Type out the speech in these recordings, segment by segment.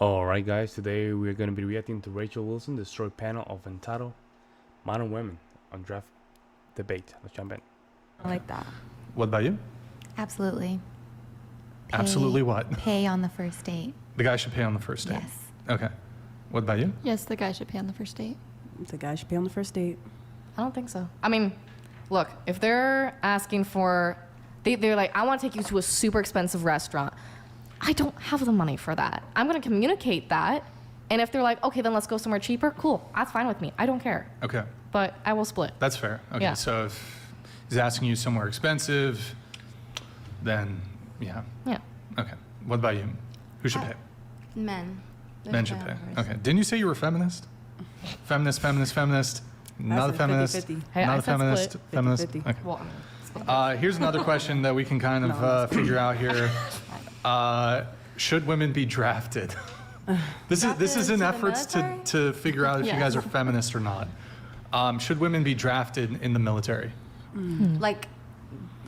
Alright guys, today we're going to be reacting to Rachel Wilson, the story panel of entitled Modern Women on Draft Debate. Let's jump in. I like that. What about you? Absolutely. Absolutely what? Pay on the first date. The guy should pay on the first date? Yes. Okay. What about you? Yes, the guy should pay on the first date. The guy should pay on the first date. I don't think so. I mean, look, if they're asking for, they're like, I want to take you to a super expensive restaurant. I don't have the money for that. I'm going to communicate that. And if they're like, okay, then let's go somewhere cheaper, cool. That's fine with me. I don't care. Okay. But I will split. That's fair. Okay. Yeah. So if he's asking you somewhere expensive, then yeah. Yeah. Okay. What about you? Who should pay? Men. Men should pay. Okay. Didn't you say you were a feminist? Feminist. Not a said feminist. 50-50. Hey, Not I a said feminist. split. Feminist. 50-50. Okay. Well, Here's another question that we can kind of figure out here. Should women be drafted? This is an effort to figure out if you guys are feminist or not. Should women be drafted in the military? Like,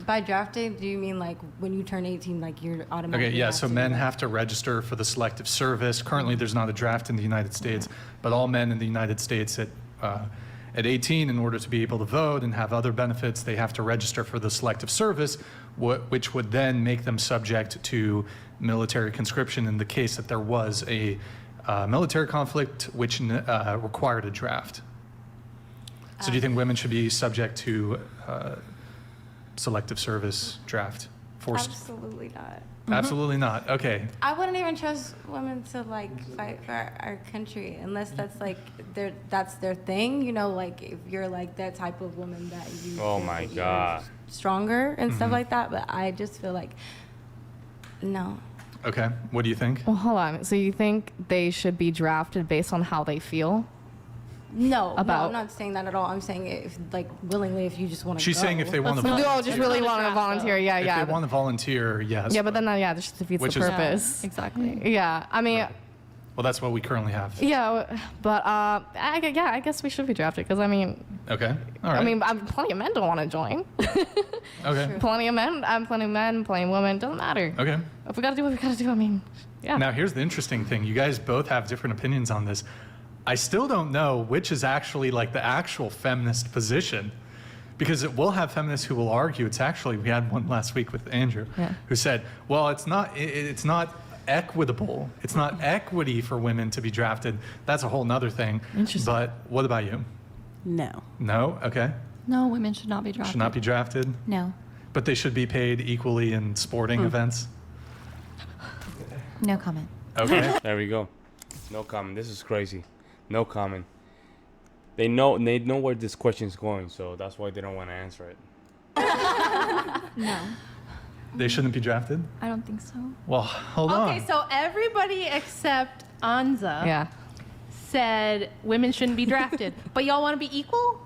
by drafted, do you mean like when you turn 18, like you're automatically? Okay, yeah, so drafted? men have to register for the selective service. Currently, there's not a draft in the United States, but all men in the United States at 18, in order to be able to vote and have other benefits, they have to register for the selective service, which would then make them subject to military conscription in the case that there was a military conflict which required a draft. So do you think women should be subject to selective service draft? Forced? Absolutely not. Absolutely not. Okay. I wouldn't even trust women to like fight for our country unless that's like that's their thing. You know, like if you're like that type of woman that you. Oh feel my that you're God. Stronger and stuff like that, but I just feel like no. Okay. What do you think? well, hold on. So you think they should be drafted based on how they feel? No, About- I'm not saying that at all. I'm saying if like willingly, if you just want to. She's saying if they want to You all volunteer. just really Not a want to draft, volunteer. Yeah, If yeah. they want to volunteer, yes. Yeah, but then, this just defeats Which the is- purpose. Exactly. Yeah, I mean, Well, that's what we currently have. yeah, but I guess we should be drafted because I mean, Okay. All right. I mean, plenty of men don't want to join. okay. Plenty of men, plenty of men, plenty of women. Doesn't matter. Okay. If we gotta do what we gotta do, I mean, yeah. Now, here's the interesting thing. You guys both have different opinions on this. I still don't know which is actually like the actual feminist position, because we'll have feminists who will argue. It's actually, we had one last week with Andrew, who said, well, it's not equitable. It's not equity for women to be drafted. That's a whole nother thing. Interesting. But what about you? No. No? Okay. No, women should not be drafted. Should not be drafted, No. but they should be paid equally in sporting events. No comment. Okay. There we go. No comment. This is crazy. No comment. They know where this question is going, so that's why they don't want to answer it. No, They shouldn't be drafted? I don't think so. Well, hold on. Okay, so everybody except Anza Yeah. said women shouldn't be drafted, but y'all want to be equal?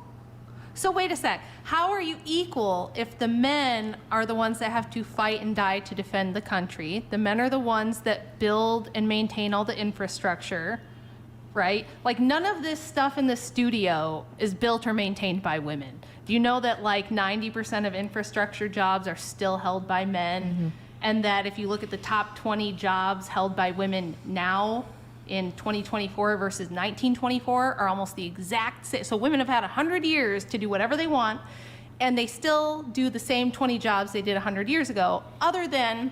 So wait a sec. How are you equal if the men are the ones that have to fight and die to defend the country? The men are the ones that build and maintain all the infrastructure, right? Like none of this stuff in the studio is built or maintained by women. Do you know that like 90% of infrastructure jobs are still held by men? And that if you look at the top 20 jobs held by women now in 2024 versus 1924 are almost the exact same. So women have had 100 years to do whatever they want, and they still do the same 20 jobs they did 100 years ago, other than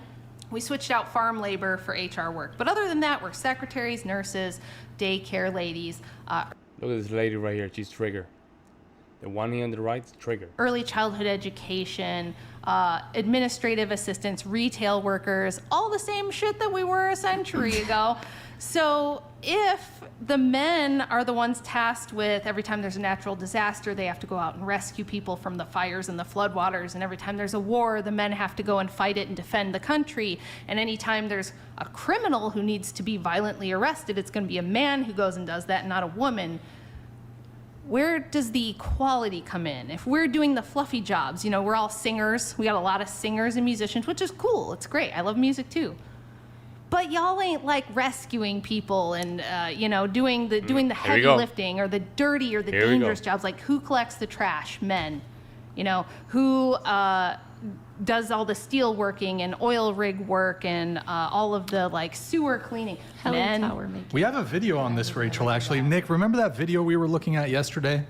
we switched out farm labor for HR work. But other than that, we're secretaries, nurses, daycare ladies, Look at this lady right here. She's Trigger. The one here on the right is Trigger. early childhood education, administrative assistants, retail workers, all the same shit that we were a century ago. So if the men are the ones tasked with every time there's a natural disaster, they have to go out and rescue people from the fires and the floodwaters, and every time there's a war, the men have to go and fight it and defend the country, and anytime there's a criminal who needs to be violently arrested, it's going to be a man who goes and does that, not a woman. Where does the equality come in? If we're doing the fluffy jobs, you know, we're all singers. We got a lot of singers and musicians, which is cool. It's great. I love music too. But y'all ain't like rescuing people and you know, doing the heavy go. lifting or the dirty or the Here we dangerous go. jobs. Like who collects the trash? Men. You know, who does all the steel working and oil rig work and all of the like sewer cleaning. Helen Men, Tower making. We have a video on this, Rachel, actually. Nick, remember that video we were looking at yesterday?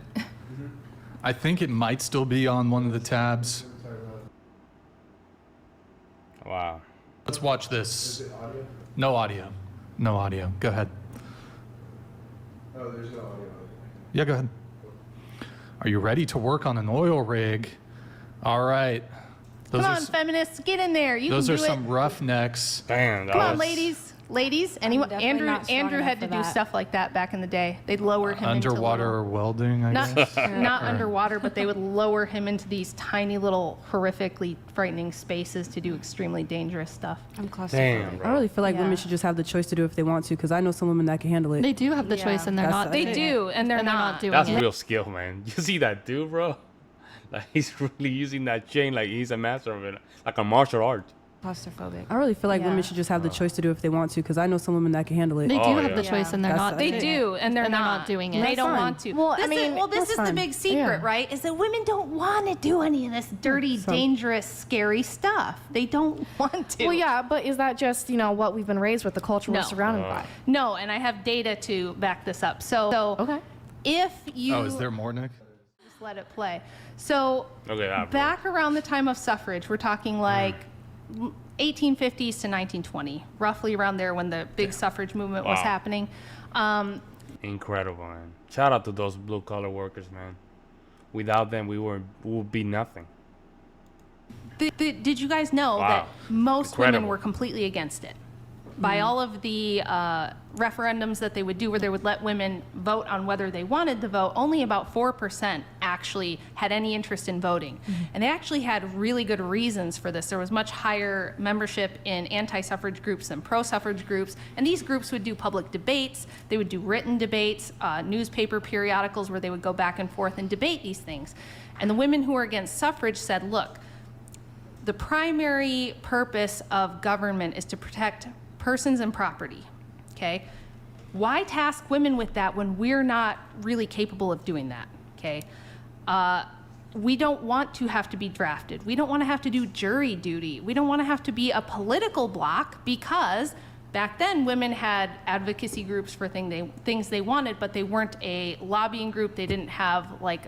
I think it might still be on one of the tabs. Wow. Let's watch this. No audio. No audio. Go ahead. Oh, there's no audio. Yeah, go ahead. Are you ready to work on an oil rig? All right. come on, feminists, get in there. You Those can are do it. some roughnecks. Damn. Come on, ladies. Anyone? definitely Andrew not strong Andrew enough had to for do that. stuff like that back in the day. They'd lower him Underwater into welding, I little, guess. not underwater, but they would lower him into these tiny little horrifically frightening spaces to do extremely dangerous stuff. I'm claustrophobic. Damn, I bro. really feel like Yeah. women should just have the choice to do it if they want to, because I know some women that can handle it. They do have the choice, and they're That's- not. They doing do, it. and they're they're not. not doing That's it. real skill, man. You see that dude, bro? Like he's really using that chain like he's a master of it, like a martial art. Claustrophobic. I really feel like Yeah. women should just have the choice to do it if they want to, because I know some women that can handle it. They do Oh, have yeah. the choice, and they're That's- not. They doing do, it. and they're not doing it. They That's don't fine. want to. Well, I this mean, is, this that's is the fine. big secret, Yeah. right? Is that women don't want to do any of this dirty, So- dangerous, scary stuff. They don't want to. Well, yeah, but is that just, what we've been raised with, the culture we're No. surrounded by? No, and I have data to back this up. So Okay. if you Oh, is there more, Nick? just let it play. So Okay, back around the time of suffrage, we're talking like 1850s to 1920, roughly around there when the big suffrage movement was Wow. happening. Incredible, man. Shout out to those blue collar workers, man. Without them, we would be nothing. Did you guys know Wow. that most women Incredible. were completely against it? By all of the referendums that they would do where they would let women vote on whether they wanted to vote, only about 4% actually had any interest in voting. And they actually had really good reasons for this. There was much higher membership in anti-suffrage groups than pro-suffrage groups. And these groups would do public debates. They would do written debates, newspaper periodicals where they would go back and forth and debate these things. And the women who were against suffrage said, look, the primary purpose of government is to protect persons and property, okay? Why task women with that when we're not really capable of doing that, okay? We don't want to have to be drafted. We don't want to have to do jury duty. We don't want to have to be a political bloc because back then women had advocacy groups for things they wanted, but they weren't a lobbying group. They didn't have like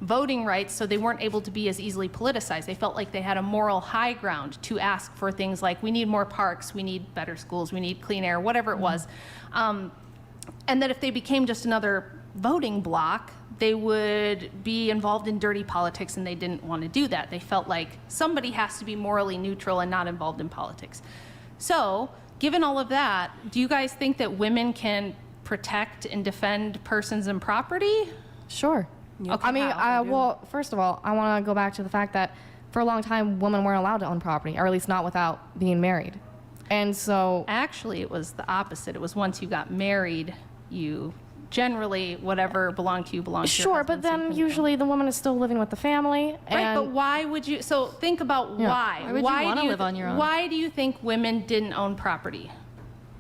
voting rights, so they weren't able to be as easily politicized. They felt like they had a moral high ground to ask for things like, we need more parks, we need better schools, we need clean air, whatever it was. And that if they became just another voting bloc, they would be involved in dirty politics, and they didn't want to do that. They felt like somebody has to be morally neutral and not involved in politics. So, given all of that, do you guys think that women can protect and defend persons and property? Sure. Okay, I mean, how? well, first of all, I want to go back to the fact that for a long time, women weren't allowed to own property, or at least not without being married. And so, Actually, it was the opposite. It was once you got married, you generally, whatever belonged to you belonged to your sure, husband, but same then thing. usually the woman is still living with the family. Right, And but why would you, so think about Yeah. why. Why would you wanna live on your own? Why do you think women didn't own property?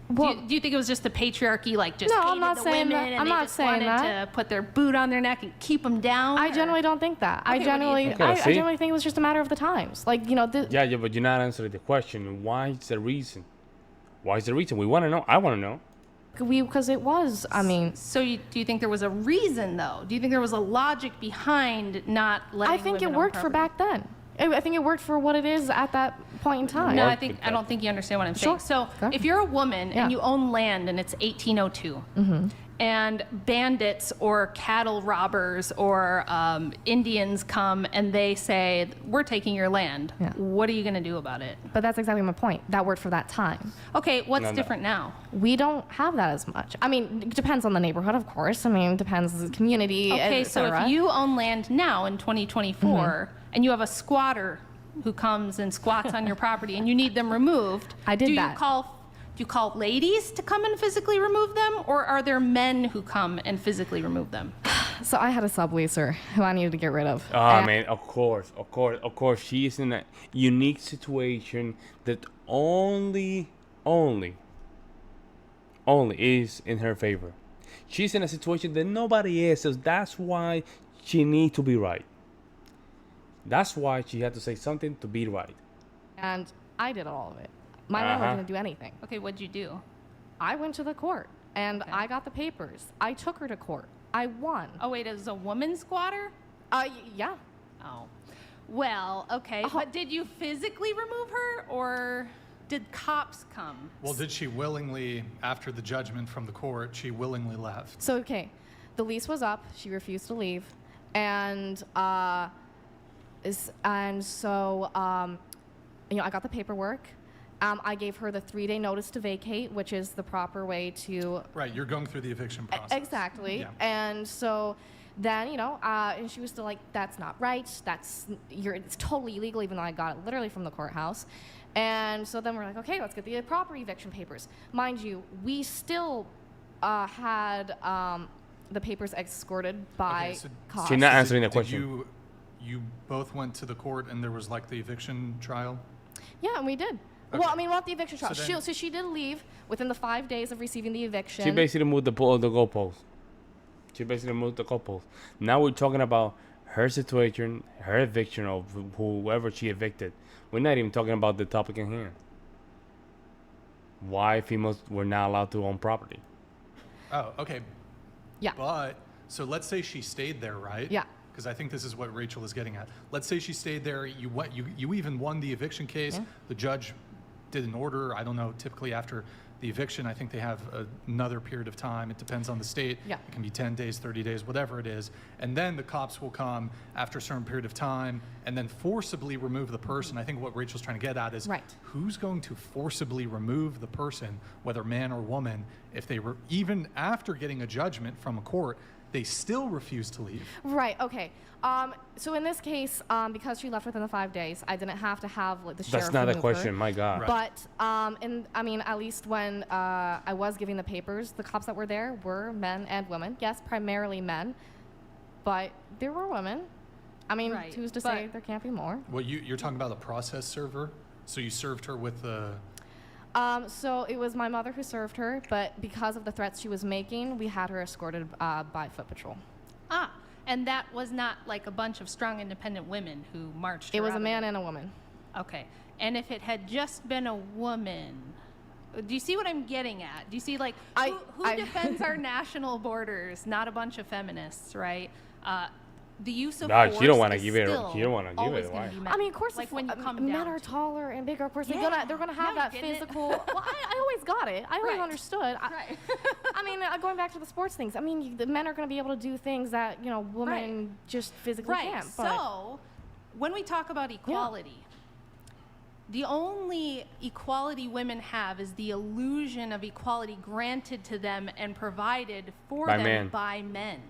Well, do you think it was just the patriarchy, like just No, I'm hated not the saying women that. and I'm they not just saying wanted that. to put their boot on their neck and keep them down? I or- generally don't think that. Okay, what do you think? Okay, I see? generally think it was just a matter of the times. Like, Yeah, but you're not answering the question. Why is the reason? Why is the reason? We want to know. I want to know. because it was, I mean, So do you think there was a reason, though? Do you think there was a logic behind not letting I think it women own worked for property? back then. I think it worked for what it is at that point in time. No, Worked I don't think you understand what I'm saying. Sure. So Okay. if you're a woman Yeah. and you own land and it's 1802, and bandits or cattle robbers or Indians come and they say, we're taking your land, Yeah. what are you going to do about it? But that's exactly my point. That worked for that time. Okay, what's No, no. different now? We don't have that as much. I mean, it depends on the neighborhood, of course. I mean, it depends on the community. Okay, et so cetera. if you own land now in 2024 and you have a squatter who comes and squats on your property and you need them removed, I did do that. Do you call ladies to come and physically remove them, or are there men who come and physically remove them? So I had a subleaser who I needed to get rid of. Oh, And- man, of course. She is in a unique situation that only is in her favor. She's in a situation that nobody is, so that's why she needs to be right. That's why she had to say something to be right. And I did all of it. My landlord didn't do anything. Okay, what'd you do? I went to the court and Okay. I got the papers. I took her to court. I won. Oh, wait, it was a woman squatter? Yeah. Oh. Well, okay. But did you physically remove her or did cops come? Well, did she willingly, after the judgment from the court, she willingly left? So, okay, the lease was up. She refused to leave. And, so, I got the paperwork. I gave her the 3-day notice to vacate, which is the proper way to. Right, you're going through the eviction process. Exactly. Yeah. And so then, and she was still like, that's not right. It's totally illegal, even though I got it literally from the courthouse. And so then we're like, okay, let's get the proper eviction papers. Mind you, we still had the papers escorted by Okay, so cops. She's not answering the Did question. you both went to the court and there was like the eviction trial? Yeah, and we did. Okay. Well, I mean, not the eviction trial. So then- So she did leave within the 5 days of receiving the eviction. She basically moved the goalpost. She basically moved the goalpost. Now we're talking about her situation, her eviction of whoever she evicted. We're not even talking about the topic in hand. Why females were not allowed to own property. Oh, okay. Yeah. But, so let's say she stayed there, right? Yeah. Because I think this is what Rachel is getting at. Let's say she stayed there, you even won the eviction case. Yeah. The judge did an order, I don't know, typically after the eviction, I think they have another period of time. It depends on the state. Yeah. It can be 10 days, 30 days, whatever it is. And then the cops will come after a certain period of time and then forcibly remove the person. I think what Rachel's trying to get at is Right. who's going to forcibly remove the person, whether man or woman, if they were, even after getting a judgment from a court, they still refuse to leave. Right. Okay. So in this case, because she left within the 5 days, I didn't have to have like the sheriff. That's not a remove her. question, my God. Right. But at least when I was giving the papers, the cops that were there were men and women. Yes, primarily men, but there were women. I mean, Right, who's to but- say there can't be more? Well, you're talking about the process server? So you served her with the... So it was my mother who served her, but because of the threats she was making, we had her escorted by foot patrol. Ah, and that was not like a bunch of strong, independent women who marched It her was out a of man there. and a woman. Okay. And if it had just been a woman, do you see what I'm getting at? Do you see, like, who defends our national borders? Not a bunch of feminists, right? The use of God, force you don't want to is give it. still You don't want to give always it. gonna Why? be men. I mean, of course, like when you come men down are to it. taller and bigger. Of course, Yeah. they're gonna have Now that you're getting it. physical. Well, I always got it. I always Right. understood. Right. I mean, going back to the sports things. I mean, the men are gonna be able to do things that women just physically Right. can't. But So, when we talk about equality, the only equality women have is the illusion of equality granted to them and provided for By them men. by men.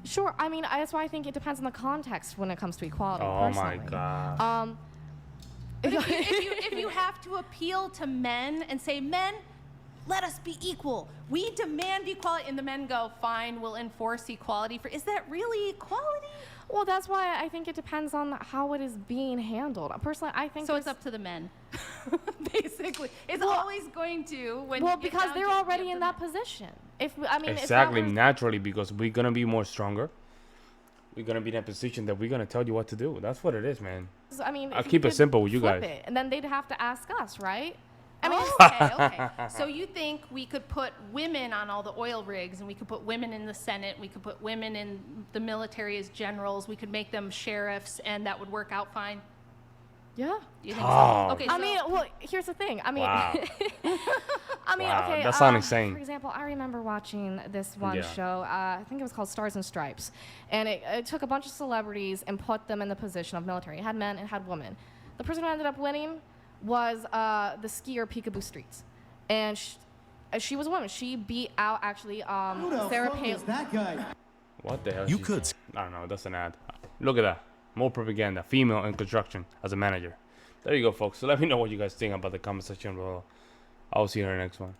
sure. I mean, that's why I think it depends on the context when it comes to equality. Oh my personally. God. But if you have to appeal to men and say, men, let us be equal. We demand equality. And the men go, fine, we'll enforce equality. Is that really equality? Well, that's why I think it depends on how it is being handled. Personally, I think So it's up to the men, basically. It's Well- always going to when well you get because down they're to it, already you in have that position. If that Exactly, was- naturally, because we're gonna be more stronger. We're gonna be in a position that we're gonna tell you what to do. That's what it is, man. I mean, I'll if you keep it could simple with you flip guys. it, and then they'd have to ask us, right? I mean, okay. So you think we could put women on all the oil rigs, and we could put women in the Senate, we could put women in the military as generals, we could make them sheriffs, and that would work out fine? yeah. You think Oh. so? Okay, I so mean, well, here's the thing. I mean, Wow. I mean, Wow, okay. that sounds insane. For example, I remember watching this one Yeah. show. I think it was called Stars and Stripes, and it took a bunch of celebrities and put them in the position of military. It had men, it had women. The person who ended up winning was the skier Peekaboo Streets, and she was a woman. She beat out actually Sarah Palin. What the hell? You could. I don't know. That's an ad. Look at that. More propaganda. Female in construction as a manager. There you go, folks. So let me know what you guys think about the comment section below. I'll see you in the next one.